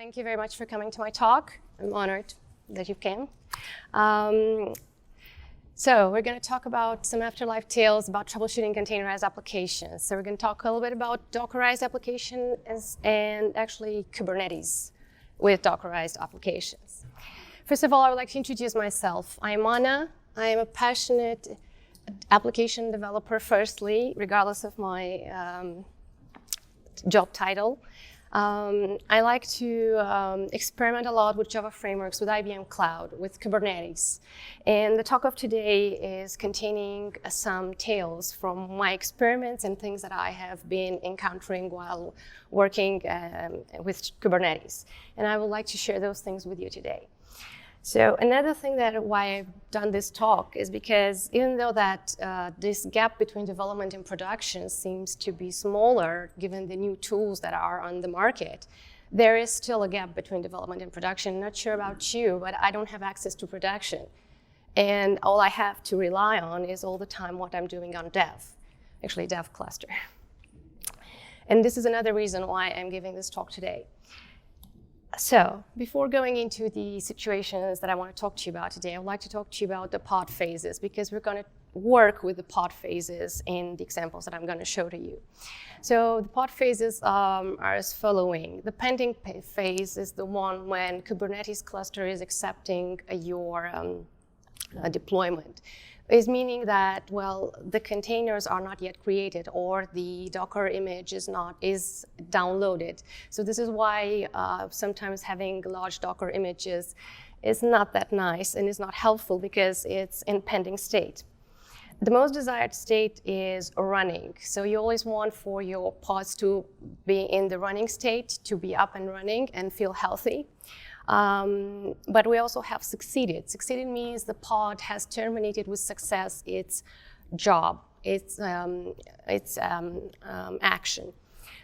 Thank you very much for coming to my talk. I'm honored that you came. So we're going to talk about some Afterlife tales about troubleshooting containerized applications. So we're going to talk a little bit about Dockerized applications and actually Kubernetes with Dockerized applications. First of all, I would like to introduce myself. I'm Anna. I am a passionate application developer, firstly, regardless of my job title. I like to experiment a lot with Java frameworks, with IBM Cloud, with Kubernetes. And the talk of today is containing some tales from my experiments and things that I have been encountering while working with Kubernetes. And I would like to share those things with you today. So another thing that why I've done this talk is because even though that this gap between development and production seems to be smaller given the new tools that are on the market, there is still a gap between development and production. Not sure about you, but I don't have access to production. And all I have to rely on is all the time what I'm doing on dev cluster. And this is another reason why I'm giving this talk today. So, before going into the situations that I want to talk to you about today, I would like to talk to you about the pod phases, because we're going to work with the pod phases in the examples that I'm going to show to you. So, the pod phases are as following. The pending phase is the one when Kubernetes cluster is accepting your deployment. Is meaning that, well, the containers are not yet created or the Docker image is downloaded. So this is why sometimes having large Docker images is not that nice and is not helpful because it's in pending state. The most desired state is running. So you always want for your pods to be in the running state, to be up and running and feel healthy. But we also have succeeded. Succeeded means the pod has terminated with success its job, its action.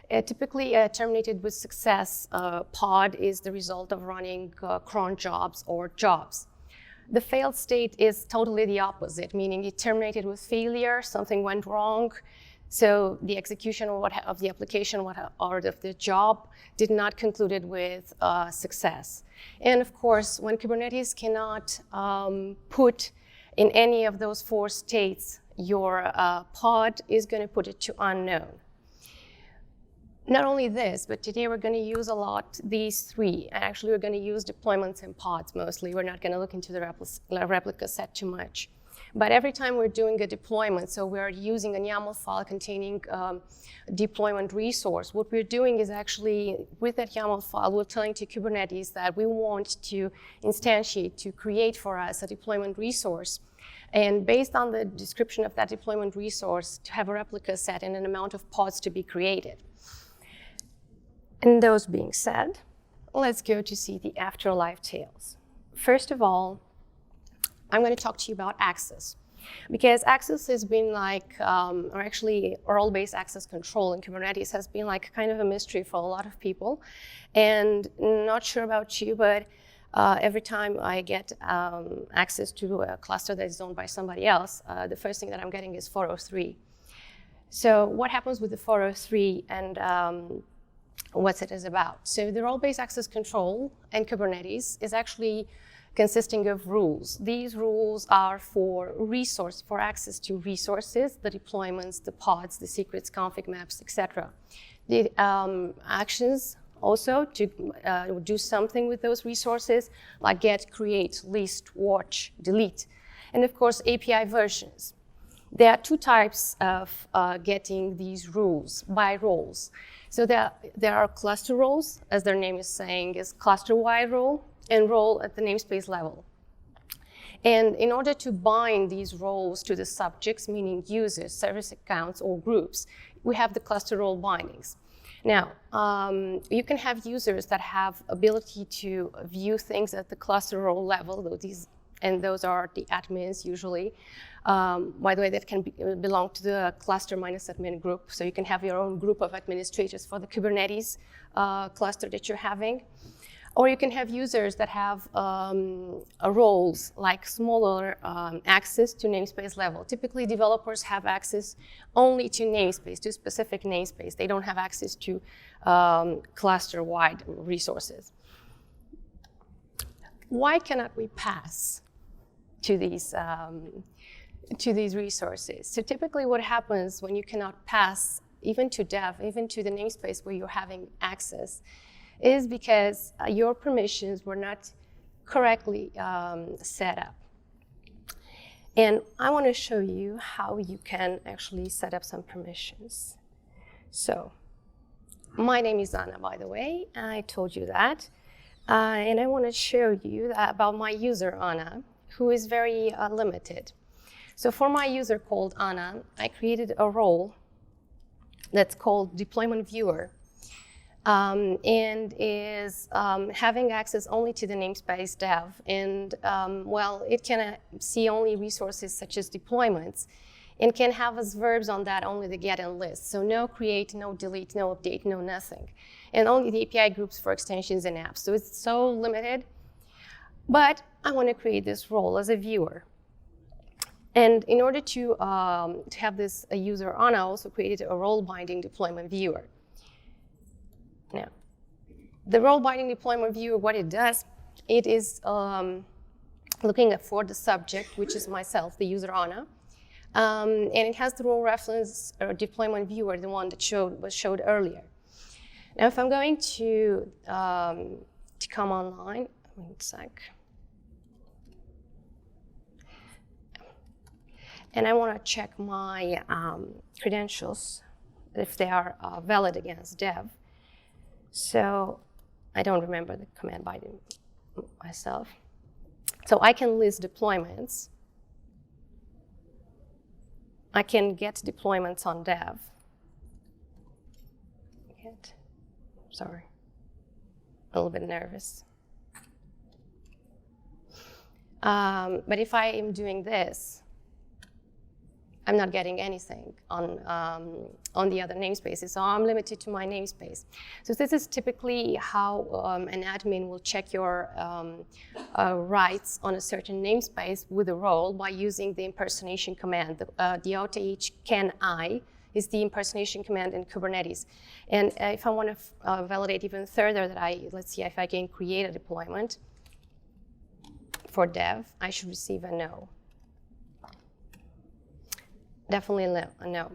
Typically, terminated with success pod is the result of running cron jobs or jobs. The failed state is totally the opposite, meaning it terminated with failure, something went wrong. So the execution of the application or of the job did not conclude with success. And of course, when Kubernetes cannot put in any of those four states, your pod is going to put it to unknown. Not only this, but today we're going to use a lot these three. And actually, we're going to use deployments and pods mostly. We're not going to look into the replica set too much. But every time we're doing a deployment, so we're using a YAML file containing deployment resource, what we're doing is actually, with that YAML file, we're telling to Kubernetes that we want to instantiate, to create for us a deployment resource. And based on the description of that deployment resource, to have a replica set and an amount of pods to be created. And those being said, let's go to see the Afterlife tales. First of all, I'm going to talk to you about access, because access has been like, or actually role-based access control in Kubernetes has been like kind of a mystery for a lot of people. And not sure about you, but every time I get access to a cluster that is owned by somebody else, the first thing that I'm getting is 403. So what happens with the 403 and what it is about? So the role-based access control in Kubernetes is actually consisting of rules. These rules are for access to resources, the deployments, the pods, the secrets, config maps, etc. The actions also to do something with those resources, like get, create, list, watch, delete. And of course, API versions. There are two types of getting these rules by roles. So there are cluster roles, as their name is saying, is cluster-wide role, and role at the namespace level. And in order to bind these roles to the subjects, meaning users, service accounts, or groups, we have the cluster role bindings. Now, you can have users that have ability to view things at the cluster role level, and those are the admins usually. By the way, that can belong to the cluster minus admin group. So you can have your own group of administrators for the Kubernetes cluster that you're having. Or you can have users that have roles like smaller access to namespace level. Typically, developers have access only to namespace, to specific namespace. They don't have access to cluster-wide resources. why cannot we pass to these resources? So typically what happens when you cannot pass even to dev, even to the namespace where you're having access, is because your permissions were not correctly set up. And I want to show you how you can actually set up some permissions. So my name is Anna, by the way. I told you that. And I want to show you about my user, Anna, who is very limited. So for my user called Anna, I created a role that's called deployment viewer, and is having access only to the namespace dev. And well, it can see only resources such as deployments, and can have as verbs on that only the get and list. So no create, no delete, no update, no nothing. And only the API groups for extensions and apps. So it's so limited. But I want to create this role as a viewer. And in order to have this user on, I also created a role binding deployment viewer. Now, the role binding deployment viewer, what it does, it is looking for the subject, which is myself, the user Anna. And it has the role reference or deployment viewer, the one that was showed earlier. Now, if I'm going to come online, one sec. And I want to check my credentials, if they are valid against dev. So I don't remember the command by myself. So I can list deployments. I can get deployments on dev. Sorry, a little bit nervous. But if I am doing this, I'm not getting anything on the other namespaces, so I'm limited to my namespace. So this is typically how an admin will check your rights on a certain namespace with a role by using the impersonation command. The outh can I is the impersonation command in Kubernetes. And if I want to validate even further that let's see if I can create a deployment for dev, I should receive a no. Definitely a no.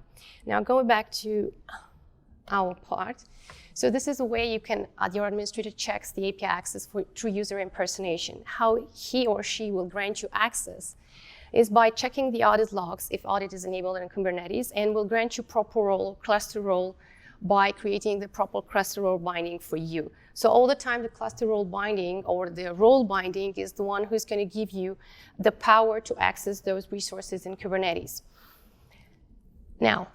Now going back to our part. So this is a way you can, your administrator checks the API access through user impersonation. How he or she will grant you access is by checking the audit logs if audit is enabled in Kubernetes, and will grant you proper role, cluster role, by creating the proper cluster role binding for you. So all the time the cluster role binding or the role binding is the one who's going to give you the power to access those resources in Kubernetes. Now,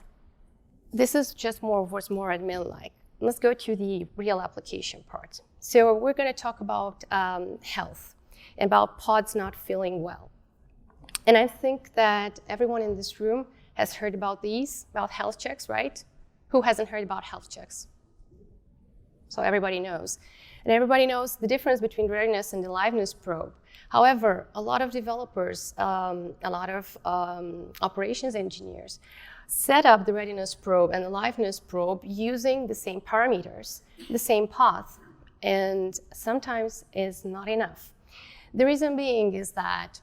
this is just what's more admin-like. Let's go to the real application part. So we're going to talk about health, about pods not feeling well. And I think that everyone in this room has heard about health checks, right? Who hasn't heard about health checks? So everybody knows. And everybody knows the difference between Readiness and the Liveness Probe. However, a lot of developers, a lot of operations engineers set up the Readiness Probe and the Liveness Probe using the same parameters, the same path, and sometimes is not enough. The reason being is that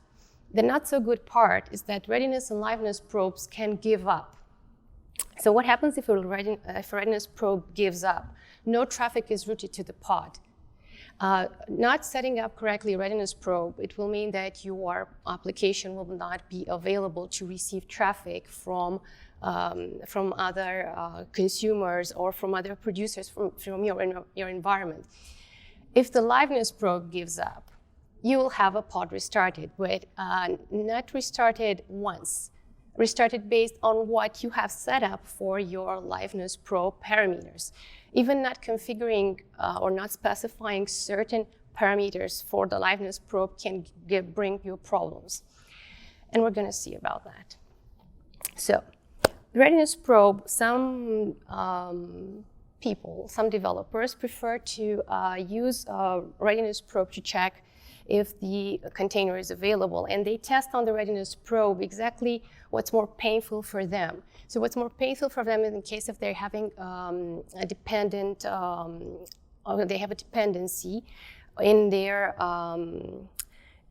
the not so good part is that Readiness and Liveness Probes can give up. So what happens if a Readiness Probe gives up? No traffic is routed to the pod. Not setting up correctly a Readiness Probe, it will mean that your application will not be available to receive traffic from other consumers or from other producers from your environment. If the Liveness Probe gives up, you will have a pod restarted, but not restarted once, restarted based on what you have set up for your Liveness Probe parameters. Even not configuring or not specifying certain parameters for the Liveness Probe can bring you problems. And we're going to see about that. So, the Readiness Probe, some people, some developers prefer to use a Readiness Probe to check if the container is available. And they test on the Readiness Probe exactly what's more painful for them. So what's more painful for them in the case if they're having a dependent, or they have a dependency in their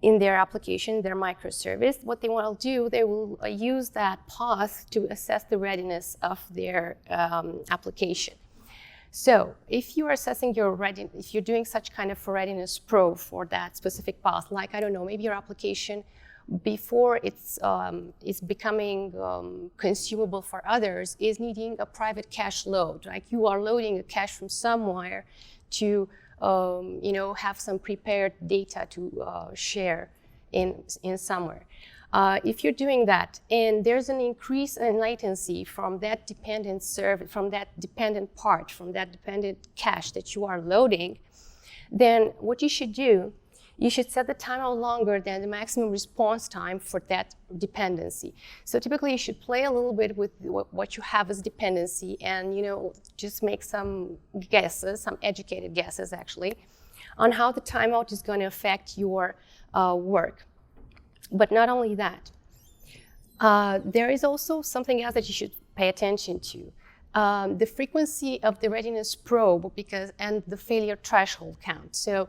application, their microservice. What they want to do, they will use that path to assess the readiness of their application. So if you are assessing your readiness, if you're doing such kind of a readiness probe for that specific path, like, I don't know, maybe your application, before it's becoming consumable for others, is needing a private cache load. Like, you are loading a cache from somewhere to have some prepared data to share in somewhere. If you're doing that and there's an increase in latency from that dependent from that dependent part, from that dependent cache that you are loading, then what you should do, you should set the timeout longer than the maximum response time for that dependency. So typically you should play a little bit with what you have as dependency and just make some guesses, some educated guesses actually, on how the timeout is going to affect your work. But not only that, there is also something else that you should pay attention to. The frequency of the readiness probe and the failure threshold count. So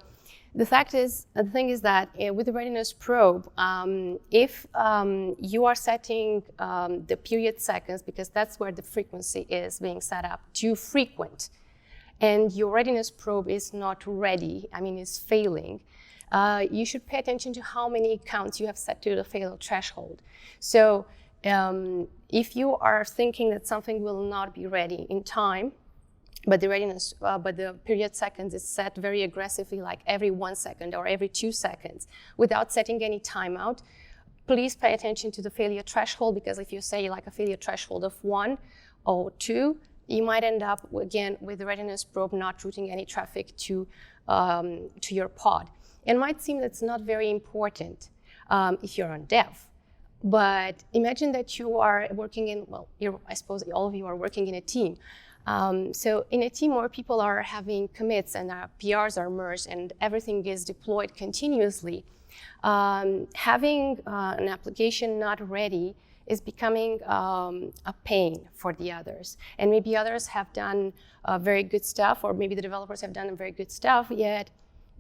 the thing is that with the readiness probe, if you are setting the period seconds, because that's where the frequency is being set up, too frequent, and your readiness probe is not ready, is failing, you should pay attention to how many counts you have set to the failure threshold. So if you are thinking that something will not be ready in time, but the period seconds is set very aggressively, like every 1 second or every 2 seconds, without setting any timeout, please pay attention to the failure threshold, because if you say like a failure threshold of 1 or 2, you might end up again with the readiness probe not routing any traffic to your pod. It might seem that's not very important if you're on dev, but imagine that you are working in, I suppose all of you are working in a team. So in a team where people are having commits and PRs are merged and everything is deployed continuously, having an application not ready is becoming a pain for the others. And maybe others have done very good stuff, or maybe the developers have done very good stuff, yet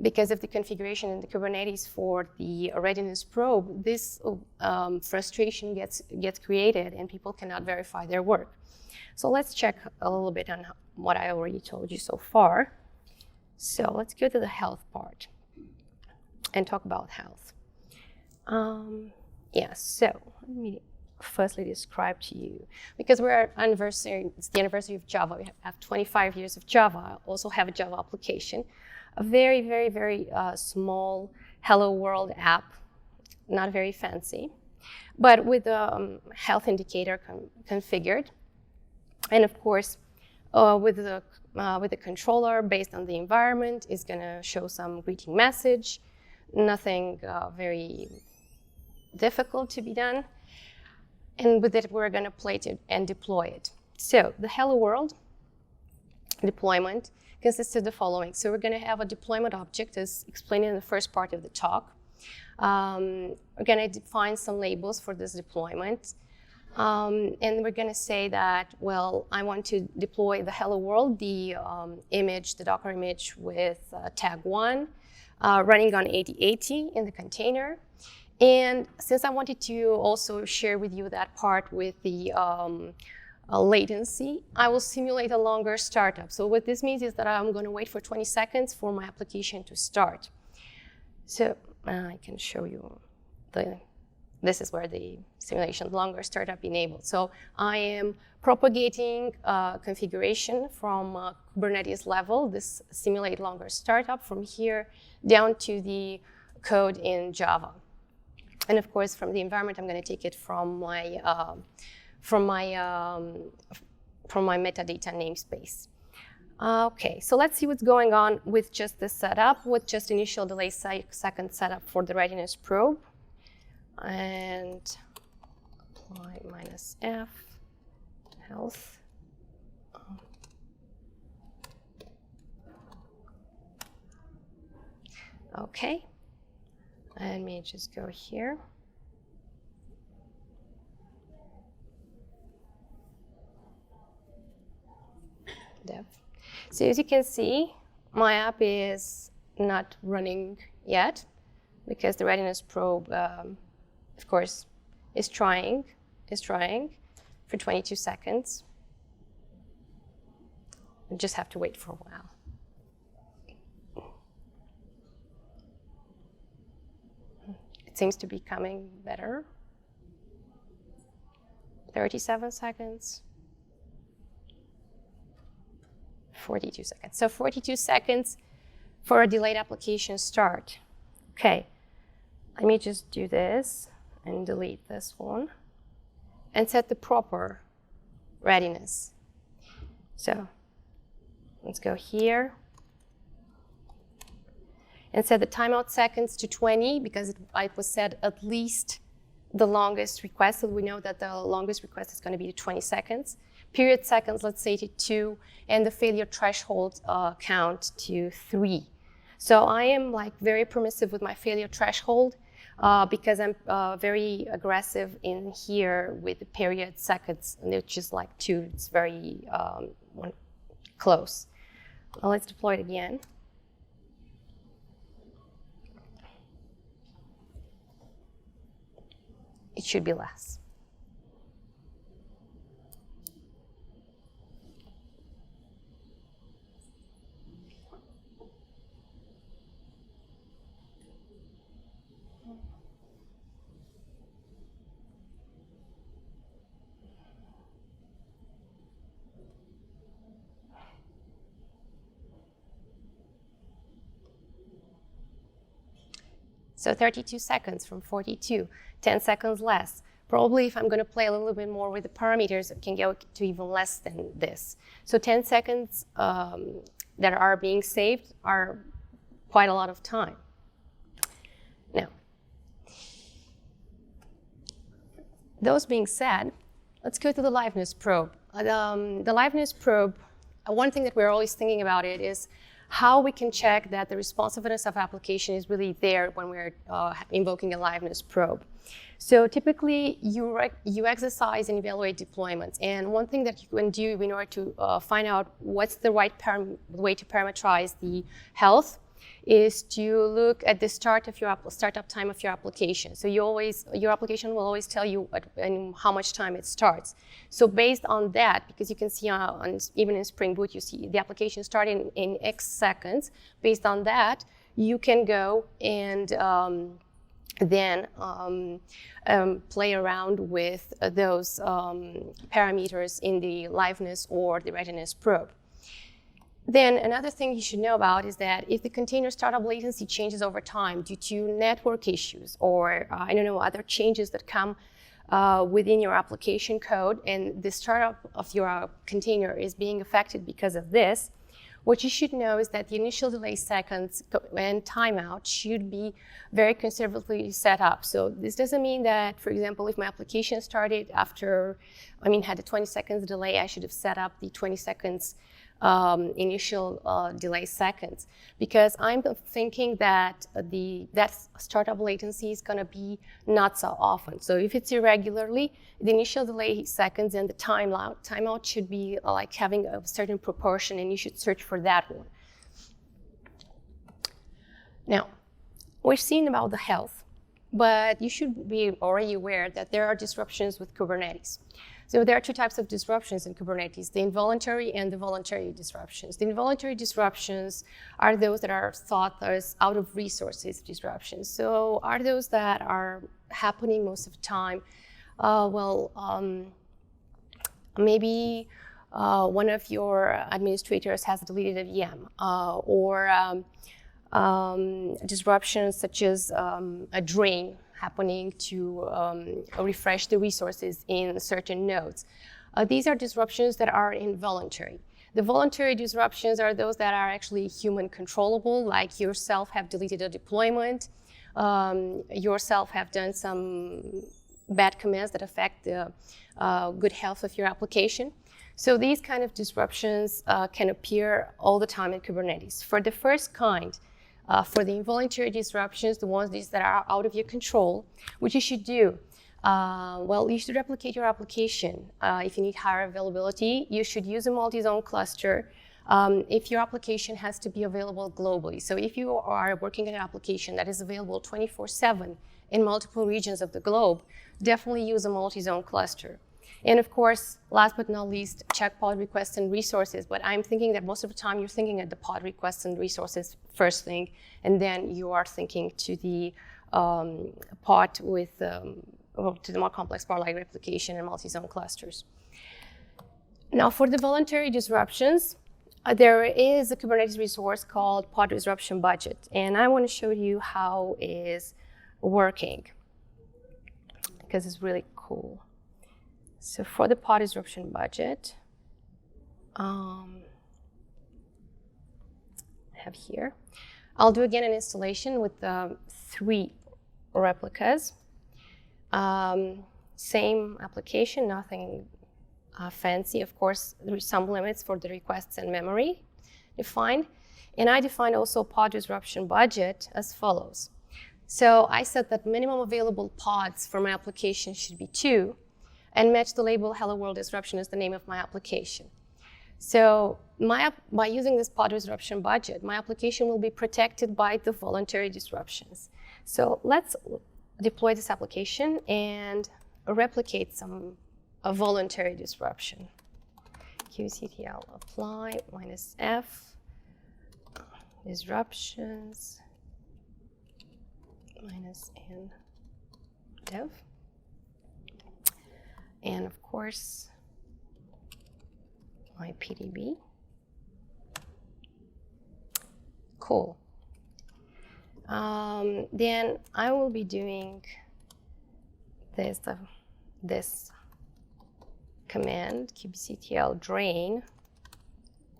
because of the configuration in the Kubernetes for the readiness probe, this frustration gets created and people cannot verify their work. So let's check a little bit on what I already told you so far. So let's go to the health part and talk about health. So let me firstly describe to you, because it's the anniversary of Java. We have 25 years of Java. I also have a Java application, a very, very, very small Hello World app, not very fancy, but with a health indicator configured. And of course, with the controller based on the environment, is going to show some greeting message, nothing very difficult to be done. And with it, we're going to play it and deploy it. So the Hello World deployment consists of the following. So we're going to have a deployment object, as explained in the first part of the talk. We're going to define some labels for this deployment. And we're going to say that, I want to deploy the Hello World, the image, the Docker image with tag 1, running on 8080 in the container. And since I wanted to also share with you that part with the latency, I will simulate a longer startup. So what this means is that I'm going to wait for 20 seconds for my application to start. So I can show you this is where the simulation longer startup enabled. So I am propagating configuration from Kubernetes level, this simulate longer startup, from here down to the code in Java. And of course, from the environment, I'm going to take it from my metadata namespace. Okay, so let's see what's going on with just this setup, with just initial delay second setup for the readiness probe. And apply -f health. Okay, let me just go here. Dev. So as you can see, my app is not running yet because the Readiness Probe, of course, is trying for 22 seconds. We just have to wait for a while. It seems to be coming better. 37 seconds. 42 seconds. So 42 seconds for a delayed application start. Okay, let me just do this and delete this one and set the proper readiness. So let's go here and set the timeout seconds to 20 because it was set at least the longest request. So we know that the longest request is going to be 20 seconds. Period seconds, let's say to 2, and the failure threshold count to 3. So I am like very permissive with my failure threshold because I'm very aggressive in here with the period seconds, and it's just like 2. It's very close. Well, let's deploy it again. It should be less. So 32 seconds from 42, 10 seconds less. Probably if I'm going to play a little bit more with the parameters, it can go to even less than this. So 10 seconds that are being saved are quite a lot of time. Now, those being said, let's go to the Liveness Probe. The Liveness Probe, one thing that we're always thinking about it is how we can check that the responsiveness of application is really there when we're invoking a Liveness Probe. So typically, you exercise and evaluate deployments. And one thing that you can do in order to find out what's the right way to parameterize the health is to look at the startup time of your application. So your application will always tell you how much time it starts. So based on that, because you can see even in Spring Boot, you see the application starting in X seconds. Based on that, you can go and then play around with those parameters in the Liveness or the Readiness Probe. Then another thing you should know about is that if the container startup latency changes over time due to network issues or other changes that come within your application code, and the startup of your container is being affected because of this, what you should know is that the initial delay seconds and timeout should be very conservatively set up. So this doesn't mean that, for example, if my application started had a 20 seconds delay, I should have set up the 20 seconds initial delay seconds, because I'm thinking that that startup latency is going to be not so often. So if it's irregularly, the initial delay seconds and the timeout should be like having a certain proportion, and you should search for that one. Now, we've seen about the health, but you should be already aware that there are disruptions with Kubernetes. So there are two types of disruptions in Kubernetes, the involuntary and the voluntary disruptions. The involuntary disruptions are those that are thought as out of resources disruptions. So are those that are happening most of the time. Maybe one of your administrators has deleted a VM, or disruptions such as a drain happening to refresh the resources in certain nodes. These are disruptions that are involuntary. The voluntary disruptions are those that are actually human controllable, like yourself have deleted a deployment, yourself have done some bad commands that affect the good health of your application. So these kind of disruptions can appear all the time in Kubernetes. For the first kind, for the involuntary disruptions, the ones that are out of your control, what you should do, you should replicate your application. If you need higher availability, you should use a multi-zone cluster if your application has to be available globally. So if you are working on an application that is available 24/7 in multiple regions of the globe, definitely use a multi-zone cluster. And of course, last but not least, check pod requests and resources. But I'm thinking that most of the time you're thinking at the pod requests and resources first thing, and then you are thinking to the pod with, to the more complex pod like replication and multi-zone clusters. Now for the voluntary disruptions, there is a Kubernetes resource called Pod Disruption Budget, and I want to show you how it is working because it's really cool. So for the pod disruption budget, I have here. I'll do again an installation with 3 replicas. Same application, nothing fancy. Of course, there are some limits for the requests and memory defined. And I defined also pod disruption budget as follows. So I said that minimum available pods for my application should be 2, and match the label Hello World Disruption as the name of my application. So by using this pod disruption budget, my application will be protected by the voluntary disruptions. So let's deploy this application and replicate a voluntary disruption. kubectl apply -f disruptions -n dev. And of course, my PDB. Cool. Then I will be doing this command, kubectl drain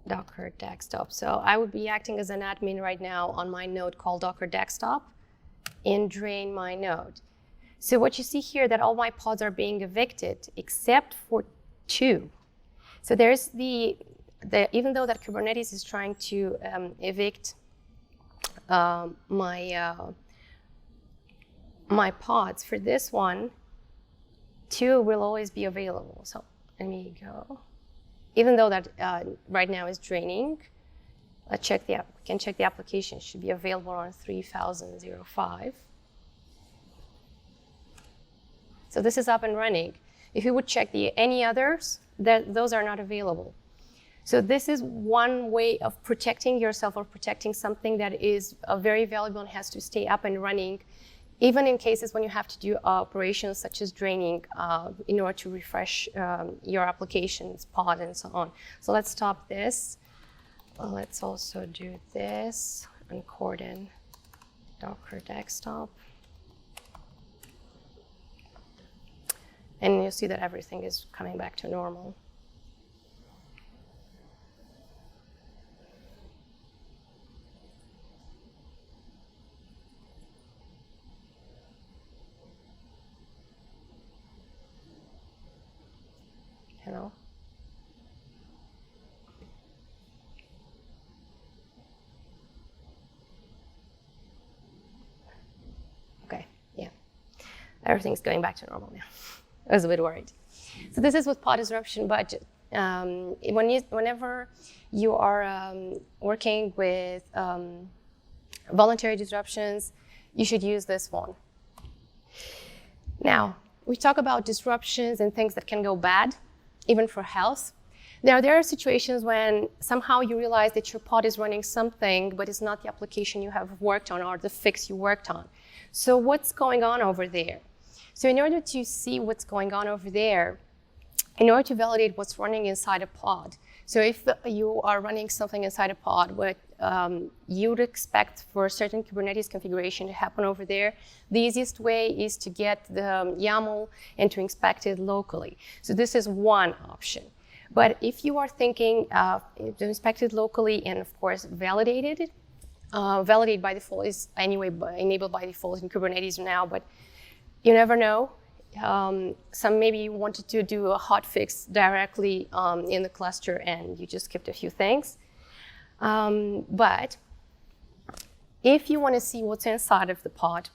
docker desktop. So I would be acting as an admin right now on my node called docker desktop and drain my node. So what you see here, that all my pods are being evicted except for 2. So there's even though that Kubernetes is trying to evict my pods, for this one, 2 will always be available. So let me go. Even though that right now is draining, we can check the application. It should be available on 3005. So this is up and running. If you would check any others, those are not available. So this is one way of protecting yourself or protecting something that is very valuable and has to stay up and running, even in cases when you have to do operations such as draining in order to refresh your application's pod and so on. So let's stop this. Let's also do this on Cordon Docker desktop. And you'll see that everything is coming back to normal. Hello? Okay, yeah. Everything's going back to normal now. I was a bit worried. So this is with pod disruption budget. Whenever you are working with voluntary disruptions, you should use this one. Now, we talk about disruptions and things that can go bad, even for health. Now, there are situations when somehow you realize that your pod is running something, but it's not the application you have worked on or the fix you worked on. So what's going on over there? So in order to see what's going on over there, in order to validate what's running inside a pod, so if you are running something inside a pod, what you would expect for a certain Kubernetes configuration to happen over there, the easiest way is to get the YAML and to inspect it locally. So this is one option. But if you are thinking to inspect it locally and, of course, validate it, validate by default is anyway enabled by default in Kubernetes now, but you never know. Maybe you wanted to do a hotfix directly in the cluster and you just skipped a few things. But if you want to see what's inside of the pod,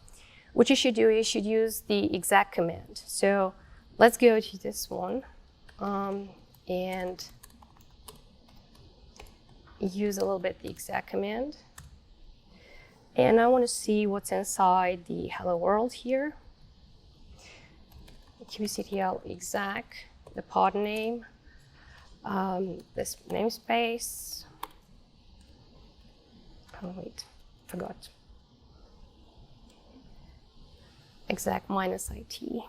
what you should do is you should use the exec command. So let's go to this one. And use a little bit the exec command. And I want to see what's inside the hello world here. kubectl exec, the pod name, this namespace. Oh wait, forgot. Exec -it.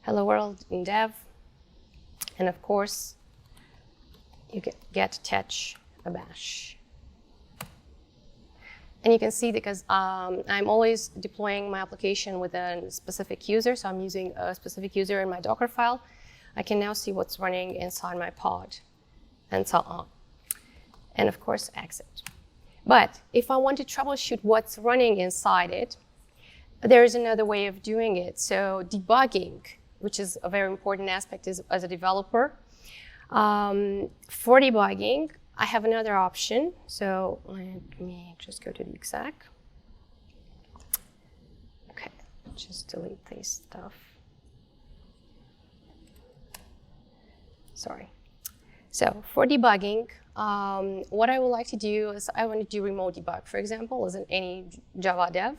Hello world in dev. And of course, you get attach a bash. And you can see because I'm always deploying my application with a specific user, so I'm using a specific user in my Docker file, I can now see what's running inside my pod and so on. And of course, exit. But if I want to troubleshoot what's running inside it, there is another way of doing it. So debugging, which is a very important aspect as a developer. For debugging, I have another option. So let me just go to the exec. Okay, just delete this stuff. Sorry. So for debugging, what I would like to do is I want to do remote debug, for example, as in any Java dev.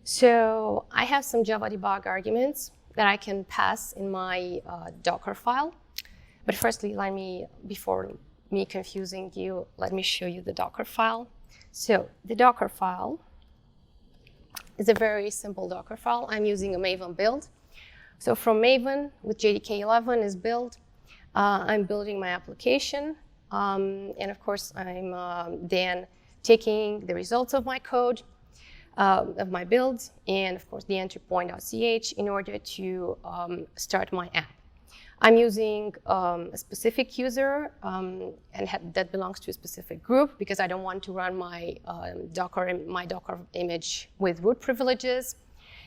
So I have some Java debug arguments that I can pass in my Docker file. But firstly, before me confusing you, let me show you the Docker file. So the Docker file is a very simple Docker file. I'm using a Maven build. So from Maven with JDK 11 is build. I'm building my application. And of course, I'm then taking the results of my code, of my builds, and of course the entry-point.ch in order to start my app. I'm using a specific user that belongs to a specific group because I don't want to run my Docker image with root privileges.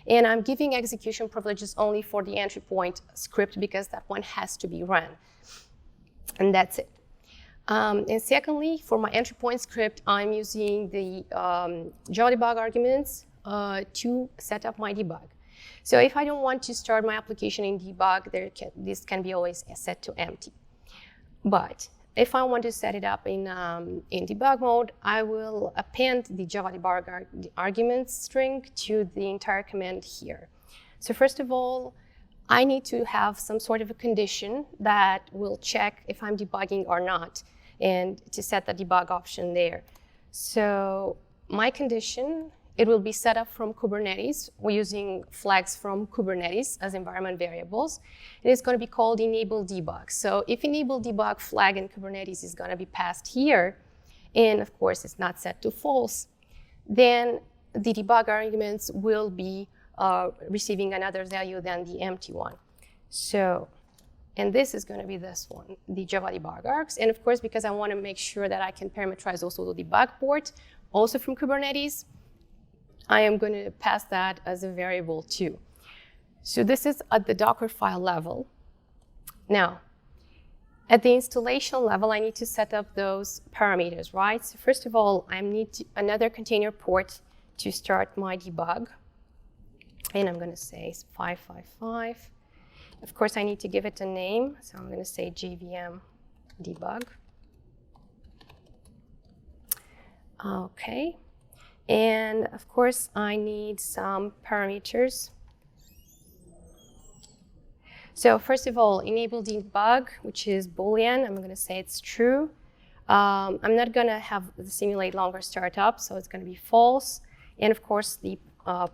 And I'm giving execution privileges only for the entry point script because that one has to be run. And that's it. And secondly, for my entry point script, I'm using the Java debug arguments to set up my debug. So if I don't want to start my application in debug, this can be always set to empty. But if I want to set it up in debug mode, I will append the Java debug arguments string to the entire command here. So first of all, I need to have some sort of a condition that will check if I'm debugging or not, and to set the debug option there. So my condition, it will be set up from Kubernetes. We're using flags from Kubernetes as environment variables. It is going to be called enable debug. So if enable debug flag in Kubernetes is going to be passed here, and of course it's not set to false, then the debug arguments will be receiving another value than the empty one. So, and this is going to be this one, the Java debug args. And of course, because I want to make sure that I can parameterize also the debug port, also from Kubernetes, I am going to pass that as a variable too. So this is at the Docker file level. Now, at the installation level, I need to set up those parameters, right? So first of all, I need another container port to start my debug. And I'm going to say 555. Of course, I need to give it a name. So I'm going to say JVM debug. OK. And of course, I need some parameters. So first of all, enable debug, which is Boolean. I'm going to say it's true. I'm not going to have the simulate longer startup, so it's going to be false. And of course, the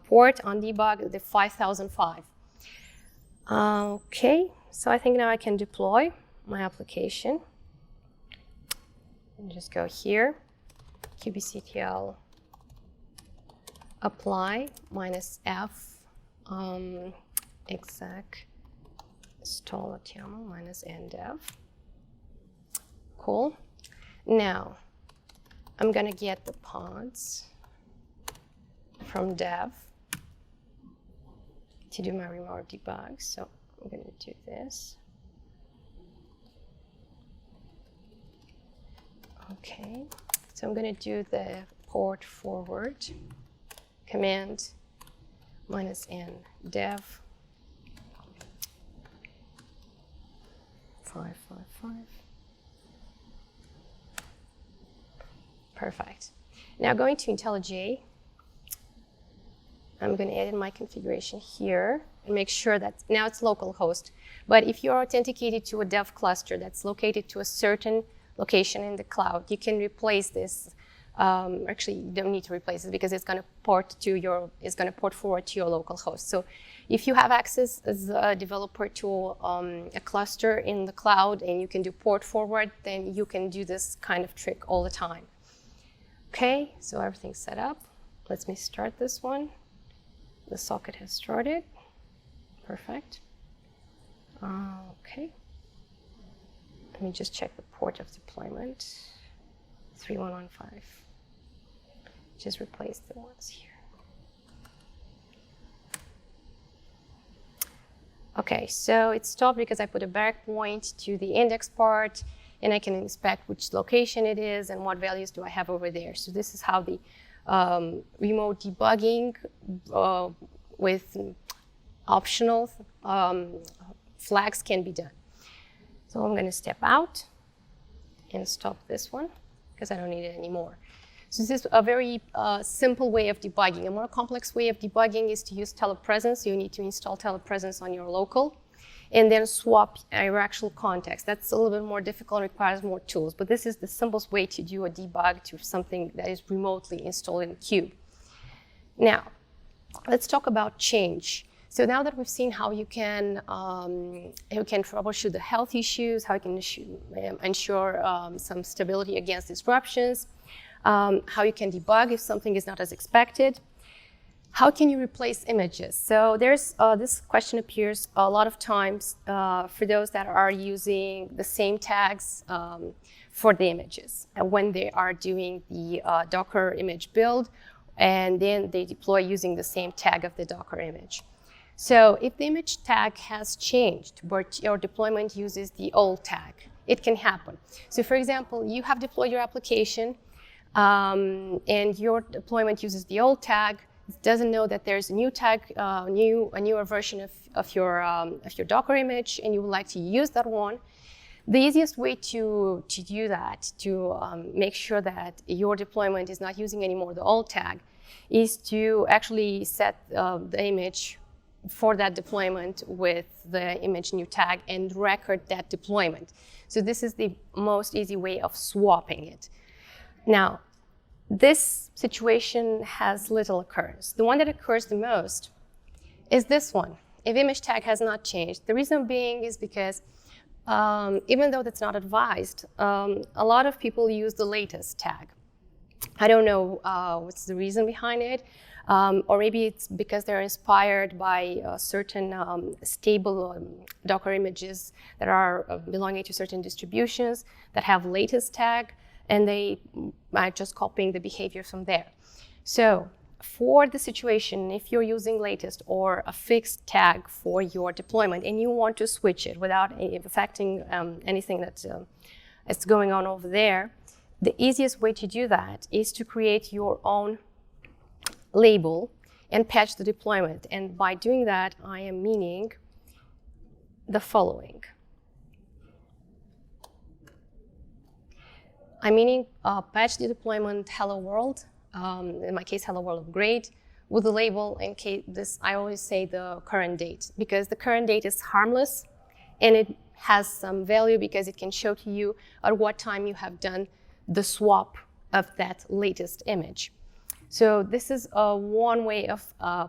port on debug, the 5005. OK, so I think now I can deploy my application. And just go here, kubectl apply -f exec install YAML -ndev. Cool. Now, I'm going to get the pods from dev to do my remote debug. So I'm going to do this. OK, so I'm going to do the port forward command -n dev. 555. Perfect. Now going to IntelliJ, I'm going to edit my configuration here and make sure that now it's localhost. But if you're authenticated to a dev cluster that's located to a certain location in the cloud, you can replace this. Actually, you don't need to replace it because it's going to port forward to your local host. So if you have access as a developer to a cluster in the cloud and you can do port forward, then you can do this kind of trick all the time. Okay, so everything's set up. Let me start this one. The socket has started. Perfect. Okay. Let me just check the port of deployment. 3115. Just replace the ones here. Okay, so it stopped because I put a breakpoint to the index part, and I can inspect which location it is and what values do I have over there. So this is how the remote debugging with optional flags can be done. So I'm going to step out and stop this one because I don't need it anymore. So this is a very simple way of debugging. A more complex way of debugging is to use telepresence. You need to install telepresence on your local and then swap your actual context. That's a little bit more difficult, requires more tools, but this is the simplest way to do a debug to something that is remotely installed in Kube. Now, let's talk about change. So now that we've seen how you can troubleshoot the health issues, how you can ensure some stability against disruptions, how you can debug if something is not as expected, how can you replace images? So there's this question appears a lot of times for those that are using the same tags for the images when they are doing the Docker image build, and then they deploy using the same tag of the Docker image. So if the image tag has changed, but your deployment uses the old tag, it can happen. So for example, you have deployed your application and your deployment uses the old tag. It doesn't know that there's a new tag, a newer version of your Docker image, and you would like to use that one. The easiest way to do that, to make sure that your deployment is not using anymore the old tag, is to actually set the image for that deployment with the image new tag and record that deployment. So this is the most easy way of swapping it. Now, this situation has little occurrence. The one that occurs the most is this one, if image tag has not changed. The reason being is because even though that's not advised, a lot of people use the latest tag. I don't know what's the reason behind it, or maybe it's because they're inspired by certain stable Docker images that are belonging to certain distributions that have latest tag, and they are just copying the behavior from there. So for the situation, if you're using latest or a fixed tag for your deployment and you want to switch it without affecting anything that's going on over there, the easiest way to do that is to create your own label and patch the deployment. And by doing that, I am meaning the following. I'm meaning patch the deployment hello world, in my case hello world upgrade, with the label, in case this, I always say the current date, because the current date is harmless and it has some value because it can show to you at what time you have done the swap of that latest image. So this is one way of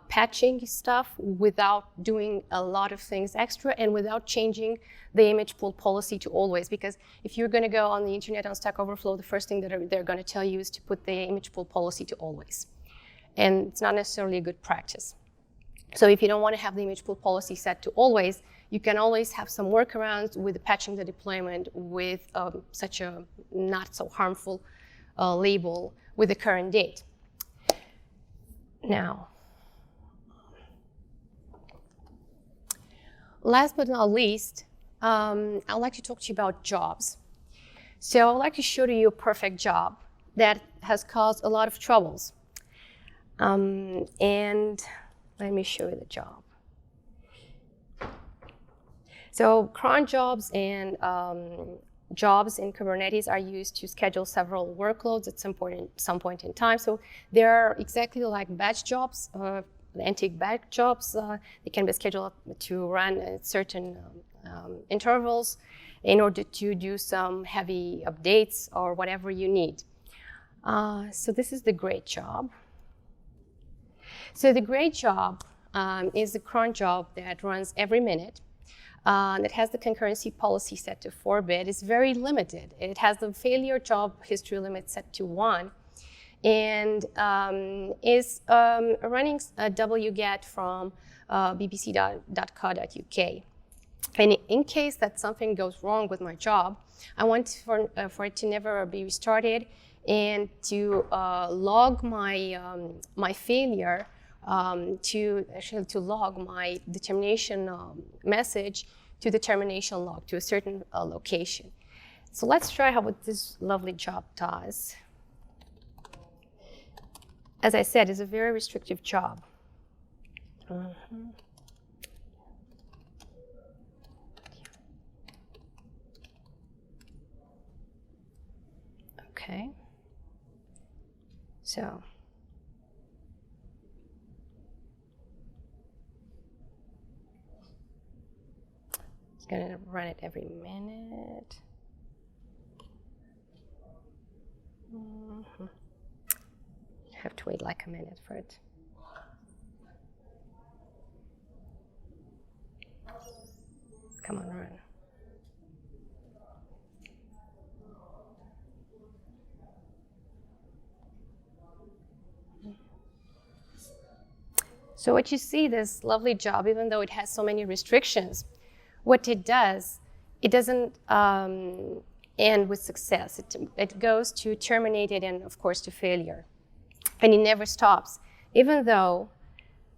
patching stuff without doing a lot of things extra and without changing the image pool policy to always. Because if you're going to go on the internet on Stack Overflow, the first thing that they're going to tell you is to put the image pool policy to always. And it's not necessarily a good practice. So if you don't want to have the image pool policy set to always, you can always have some workarounds with patching the deployment with such a not so harmful label with the current date. Now, last but not least, I'd like to talk to you about jobs. So I'd like to show you a perfect job that has caused a lot of troubles. And let me show you the job. So cron jobs and jobs in Kubernetes are used to schedule several workloads at some point in time. So they are exactly like batch jobs, antique batch jobs. They can be scheduled to run at certain intervals in order to do some heavy updates or whatever you need. So this is the great job. So the great job is a cron job that runs every minute. That has the concurrency policy set to 4-bit. It's very limited. It has the failure job history limit set to 1, and is running a wget from bbc.co.uk. And in case that something goes wrong with my job, I want for it to never be restarted and to log my my failure. To log my determination message to the termination log to a certain location. So let's try what this lovely job does. As I said, it's a very restrictive job. Okay. So. Going to run it every minute. Have to wait like a minute for it. Come on, run. So what you see, this lovely job, even though it has so many restrictions, what it does, it doesn't end with success. It goes to terminated and, of course, to failure. And it never stops. Even though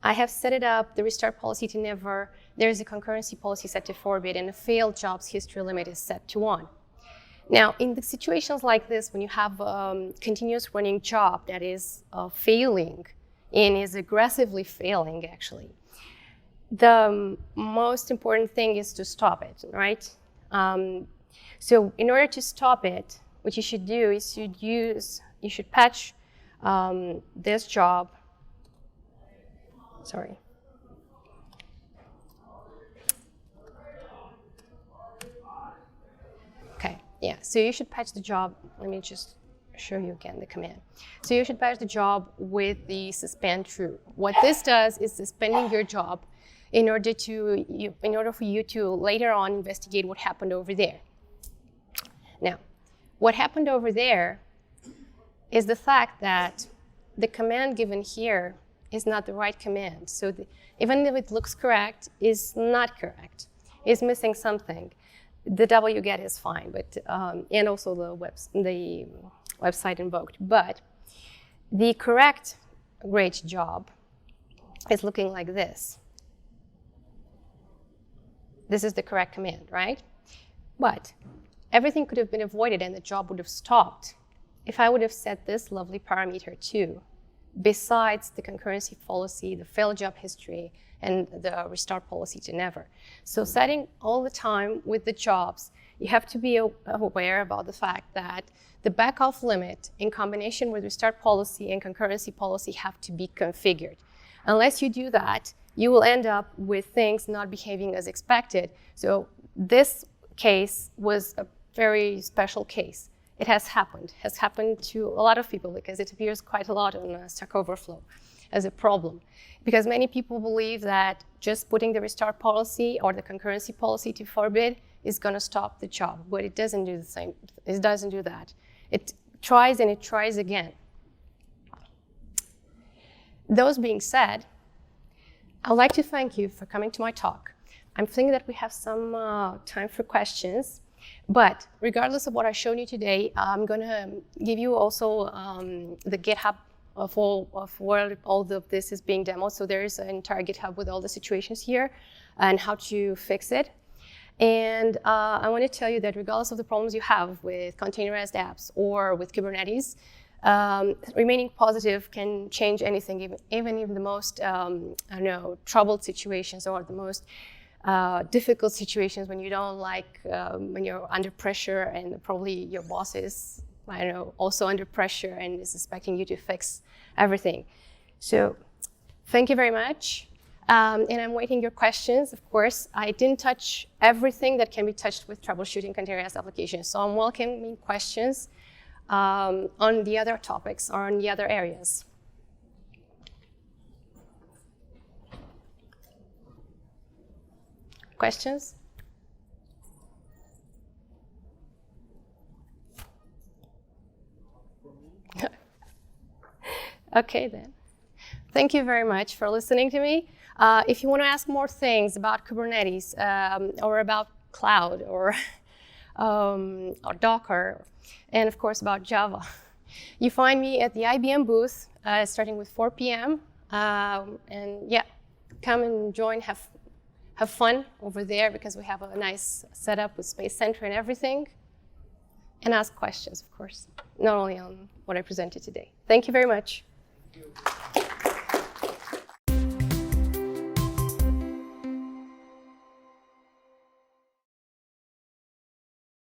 I have set it up, the restart policy to never, there's a concurrency policy set to 4-bit, and the failed jobs history limit is set to 1. Now, in the situations like this, when you have a continuous running job that is failing and is aggressively failing, actually, the most important thing is to stop it, right? So in order to stop it, what you should do is you should patch this job. Sorry. Okay, yeah, so you should patch the job. Let me just show you again the command. So you should patch the job with the suspend true. What this does is suspending your job in order for you to later on investigate what happened over there. Now, what happened over there is the fact that the command given here is not the right command. So even if it looks correct, it's not correct. It's missing something. The wget is fine, but and also the website invoked. But the correct great job is looking like this. This is the correct command, right? But everything could have been avoided and the job would have stopped if I would have set this lovely parameter too, besides the concurrency policy, the failed job history, and the restart policy to never. So setting all the time with the jobs, you have to be aware about the fact that the backoff limit in combination with restart policy and concurrency policy have to be configured. Unless you do that, you will end up with things not behaving as expected. So this case was a very special case. It has happened to a lot of people because it appears quite a lot on Stack Overflow as a problem. Because many people believe that just putting the restart policy or the concurrency policy to 4-bit is going to stop the job, but it doesn't do the same. It doesn't do that. It tries and it tries again. Those being said, I'd like to thank you for coming to my talk. I'm thinking that we have some time for questions, but regardless of what I showed you today, I'm going to give you also the GitHub of where all of this is being demoed. So there is an entire GitHub with all the situations here and how to fix it. And I want to tell you that regardless of the problems you have with containerized apps or with Kubernetes, remaining positive can change anything, even in the most troubled situations or the most difficult situations when you don't like, when you're under pressure and probably your boss is, I don't know, also under pressure and is expecting you to fix everything. So thank you very much. And I'm waiting your questions, of course. I didn't touch everything that can be touched with troubleshooting containerized applications. So I'm welcoming questions on the other topics or on the other areas. Questions? Okay, then. Thank you very much for listening to me. If you want to ask more things about Kubernetes or about cloud or Docker, and of course about Java, you find me at the IBM booth starting with 4 p.m. And yeah, come and join, have fun over there because we have a nice setup with Space Center and everything. And ask questions, of course, not only on what I presented today. Thank you very much.